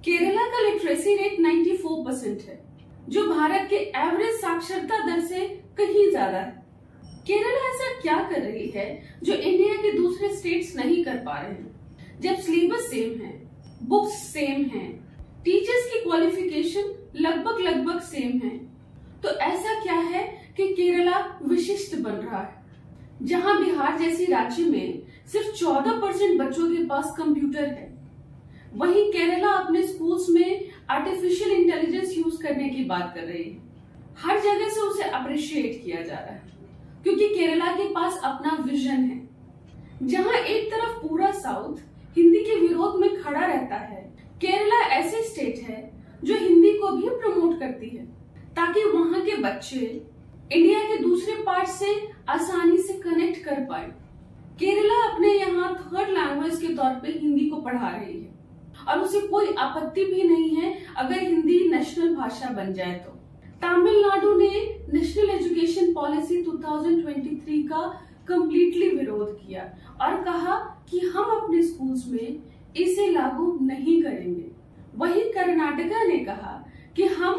केरला का literacy rate 94% है, जो भारत के एवरेज साक्षरता दर से कहीं ज्यादा है। केरला ऐसा क्या कर रही है जो इंडिया के दूसरे स्टेट्स नहीं कर पा रहे हैं? जब सिलेबस सेम है, बुक्स सेम है, टीचर्स की क्वालिफिकेशन लगभग सेम है, तो ऐसा क्या है कि केरला विशिष्ट बन रहा है? जहां बिहार जैसी राज्य में सिर्फ 14% बच्चों के पास कंप्यूटर है, वहीं केरला अपने स्कूल्स में आर्टिफिशियल इंटेलिजेंस यूज करने की बात कर रही है। हर जगह से उसे अप्रिशिएट किया जा रहा है क्योंकि केरला के पास अपना विजन है। जहां एक तरफ पूरा साउथ हिंदी के विरोध में खड़ा रहता है, केरला ऐसे स्टेट है जो हिंदी को भी प्रमोट करती है ताकि वहां के बच्चे इंडिया के दूसरे पार्ट से आसानी से कनेक्ट कर पाए। केरला अपने यहाँ थर्ड लैंग्वेज के तौर पे हिंदी को पढ़ा रही है और उसे कोई आपत्ति भी नहीं है अगर हिंदी नेशनल भाषा बन जाए तो। तमिलनाडु ने नेशनल एजुकेशन पॉलिसी 2023 का कंप्लीटली विरोध किया और कहा कि हम अपने स्कूल्स में इसे लागू नहीं करेंगे। वहीं कर्नाटका ने कहा कि हम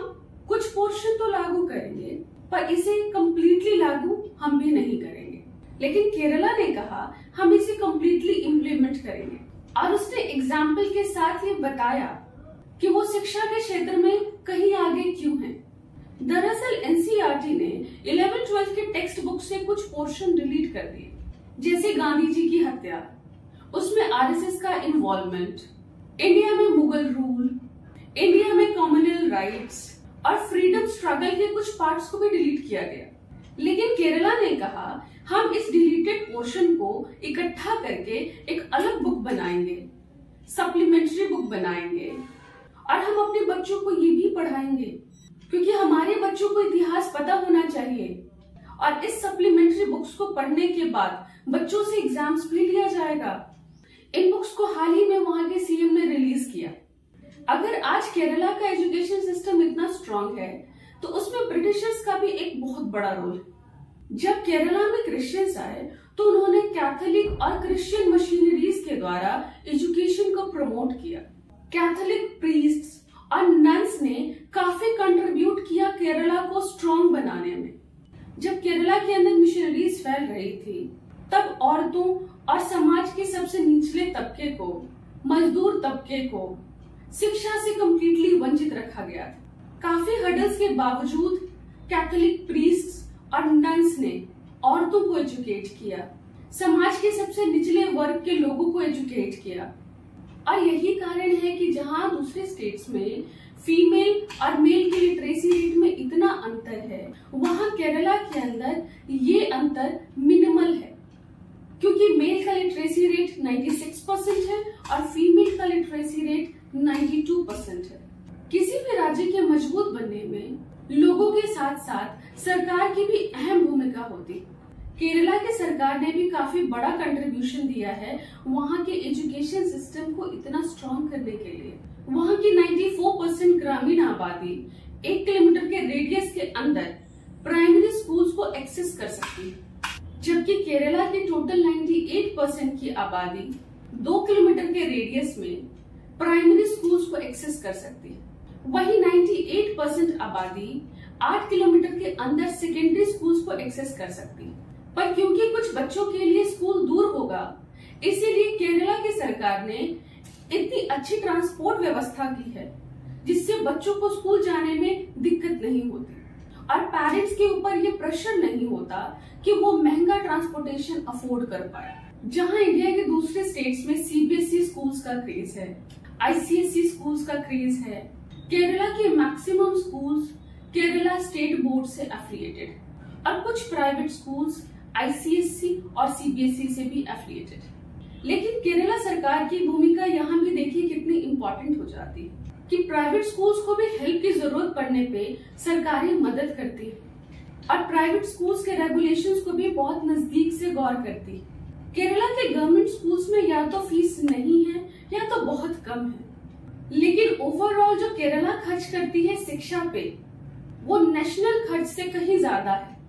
कुछ पोर्शन तो लागू करेंगे पर इसे कंप्लीटली लागू हम भी नहीं करेंगे। लेकिन केरला ने कहा हम इसे कंप्लीटली इम्प्लीमेंट करेंगे और उसने एग्जाम्पल के साथ ये बताया कि वो शिक्षा के क्षेत्र में कहीं आगे क्यों है। दरअसल एनसीईआरटी ने 11th-12th के टेक्स्ट बुक से कुछ पोर्शन डिलीट कर दिए, जैसे गांधी जी की हत्या, उसमें आरएसएस का इन्वॉल्वमेंट, इंडिया में मुगल रूल, इंडिया में कम्युनल राइट्स और फ्रीडम स्ट्रगल के कुछ पार्ट्स को भी डिलीट किया गया। लेकिन केरला ने कहा हम इस डिलीटेड पोर्शन को इकट्ठा करके एक अलग बुक बनाएंगे, सप्लीमेंट्री बुक बनाएंगे और हम अपने बच्चों को ये भी पढ़ाएंगे क्योंकि हमारे बच्चों को इतिहास पता होना चाहिए। और इस सप्लीमेंट्री बुक्स को पढ़ने के बाद बच्चों से एग्जाम्स भी लिया जाएगा। इन बुक्स को हाल ही में वहां के सीएम ने रिलीज किया। अगर आज केरला का एजुकेशन सिस्टम इतना स्ट्रांग है तो उसमें ब्रिटिशर्स का भी एक बहुत बड़ा रोल है। जब केरला में क्रिश्चियंस आए तो उन्होंने कैथोलिक और क्रिश्चियन मशीनरीज के द्वारा एजुकेशन को प्रमोट किया। कैथोलिक प्रीस्ट्स और नन्स ने काफी कंट्रीब्यूट किया केरला को स्ट्रांग बनाने में। जब केरला के अंदर मिशनरीज फैल रही थी तब औरतों और समाज के सबसे निचले तबके को, मजदूर तबके को शिक्षा से कम्प्लीटली वंचित रखा गया था। काफी हर्डल्स के बावजूद कैथोलिक प्रीस्ट्स और नन्स ने औरतों को एजुकेट किया, समाज के सबसे निचले वर्ग के लोगों को एजुकेट किया। और यही कारण है कि जहां दूसरे स्टेट्स में फीमेल और मेल की लिटरेसी रेट में इतना अंतर है, वहां केरला के अंदर ये अंतर मिनिमल है क्योंकि मेल का लिटरेसी रेट 96% है और फीमेल का लिटरेसी रेट 92% है। किसी भी राज्य के मजबूत बनने में लोगों के साथ साथ सरकार की भी अहम भूमिका होती है। केरला की सरकार ने भी काफी बड़ा कंट्रीब्यूशन दिया है वहां के एजुकेशन सिस्टम को इतना स्ट्रॉन्ग करने के लिए। वहां की 94% ग्रामीण आबादी 1 किलोमीटर के रेडियस के अंदर प्राइमरी स्कूल्स को एक्सेस कर सकती है, जबकि केरला की टोटल 98% की आबादी 2 किलोमीटर के रेडियस में प्राइमरी स्कूल्स को एक्सेस कर सकती है। वही 98% आबादी 8 किलोमीटर के अंदर सेकेंडरी स्कूल्स को एक्सेस कर सकती है। पर क्योंकि कुछ बच्चों के लिए स्कूल दूर होगा, इसीलिए केरला की सरकार ने इतनी अच्छी ट्रांसपोर्ट व्यवस्था की है जिससे बच्चों को स्कूल जाने में दिक्कत नहीं होती और पेरेंट्स के ऊपर ये प्रेशर नहीं होता कि वो महंगा ट्रांसपोर्टेशन अफोर्ड कर पाए। जहां इंडिया के दूसरे स्टेट्स में सीबीएसई स्कूल्स का क्रेज है, आईसीएसई स्कूल्स का क्रेज है, केरला के maximum schools Kerala state board से एफिलिएटेड और कुछ प्राइवेट स्कूल्स आईसीएसई और सीबीएसई से भी एफिलिएटेड। लेकिन केरला सरकार की भूमिका यहाँ भी देखिए कितनी इम्पोर्टेंट हो जाती है कि प्राइवेट स्कूल्स को भी हेल्प की जरूरत पड़ने पे सरकारी मदद करती है और प्राइवेट स्कूल्स के रेगुलेशंस को भी बहुत नजदीक से गौर करती है। केरला के गवर्नमेंट स्कूल्स में या तो फीस नहीं है या तो बहुत कम है, लेकिन ओवरऑल जो केरला खर्च करती है शिक्षा पे वो नेशनल खर्च से कहीं ज्यादा है।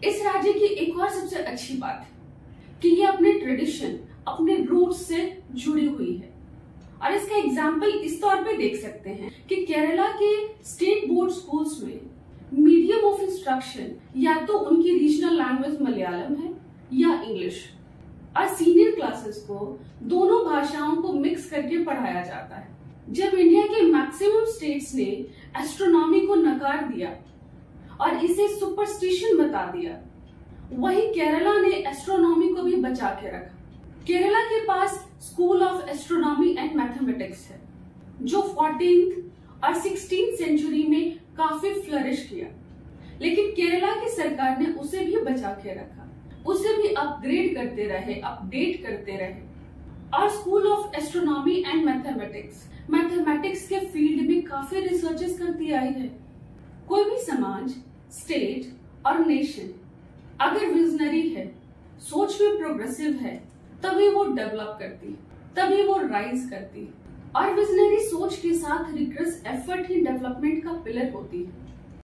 इस राज्य की एक और सबसे अच्छी बात है कि ये अपने ट्रेडिशन, अपने रूट्स से जुड़ी हुई है और इसका एग्जाम्पल इस तौर पे देख सकते हैं कि केरला के स्टेट बोर्ड स्कूल्स में मीडियम ऑफ इंस्ट्रक्शन या तो उनकी रीजनल लैंग्वेज मलयालम है या इंग्लिश, और सीनियर क्लासेस को दोनों भाषाओं को मिक्स करके पढ़ाया जाता है। जब इंडिया के मैक्सिमम स्टेट्स ने एस्ट्रोनॉमी को नकार दिया और इसे सुपरस्टिशन बता दिया, वही केरला ने एस्ट्रोनॉमी को भी बचा के रखा। केरला के पास school of astronomy and mathematics है जो 14th और 16th सेंचुरी में काफी फ्लरिश किया, लेकिन केरला की सरकार ने उसे भी बचा के रखा, उसे भी अपग्रेड करते रहे, अपडेट करते रहे। और school of astronomy and mathematics के फील्ड में काफी रिसर्चेस करती आई है। कोई भी समाज, स्टेट और नेशन अगर विजनरी है, सोच में प्रोग्रेसिव है, तभी वो डेवलप करती, तभी वो राइज करती। और विजनरी सोच के साथ रिग्रेस एफर्ट ही डेवलपमेंट का पिलर होती है।